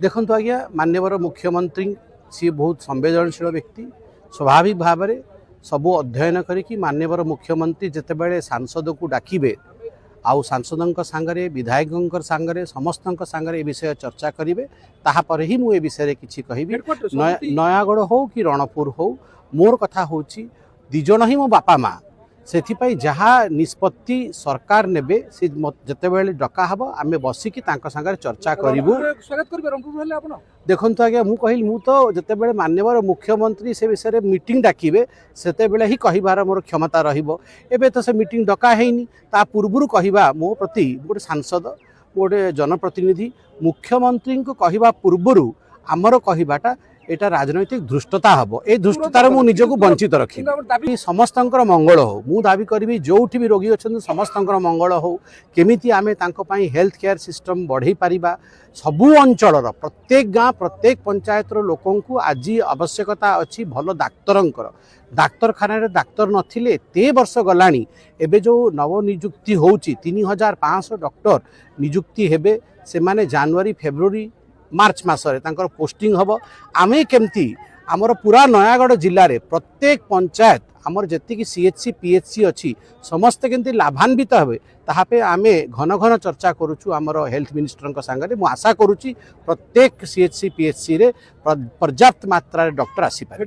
देखु आज्ञा माननीय मुख्यमंत्री सी बहुत संवेदनशील व्यक्ति स्वाभाविक भाव में सबू अध्ययन करी माननीय मुख्यमंत्री जितेबाला सांसद को डाकिबे आउ सांसदों सांगरे विधायकों सांगरे समस्त सांगरे विषय चर्चा करेंगे तापर ही मुझे विषय किसी कहि नयागढ़ हो कि रणपुर हो मोर कथा हूँ दिजन ही मो बापा माँ से जहाँ निष्पत्ति सरकार नेबे से जितेबाला डका हम आम बसिकी सांगे चर्चा करूँ। देखु आज्ञा मुझे कहली मु तो जितेबाला माननीय मुख्यमंत्री से विषय में मीटिंग डाकिबे सेतेबेले ही कहिबार मोर क्षमता रहिबो। एबे तो से मीटिंग डका हैनी ता पूर्वरु कहिबा मो प्रति गोटे सांसद गोटे जनप्रतिनिधि मुख्यमंत्री को कहिबा पूर्वरु आमर कहिबाटा एटा राजनैतिक धृष्टता हम ए धृष्टतार मु निजको वंचित रखी समस्त मंगल हो मु दाबी करी जो भी रोगी अच्छा समस्त मंगल हो केमिति आमे तांको पाई हेल्थ केयर सिस्टम बढ़ई पारिबा सबु अंचल प्रत्येक गाँ प्रत्येक पंचायत लोकों को आज आवश्यकता अच्छी भल डाक्तरंकर डाक्तरखाना डाक्तर नथिले ते वर्ष गलानी एबे जो नवनियुक्ति होउची 3500 डॉक्टर नियुक्ति हेबे से माने जनवरी फेब्रुआरी मार्च मासरे तांकर पोस्टिंग हम आमे केमती आमर पूरा नयागढ़ जिले में प्रत्येक पंचायत आमर जी सीएचसी पीएचसी अच्छी समस्ते केमती लाभान्वित हे तापे आमे घन घन चर्चा करुचु आमर हेल्थ मिनिस्टर सांगे मु आशा करुच्ची प्रत्येक सीएचसी पीएचसी रे पर्याप्त मात्रा डॉक्टर आसी पारे।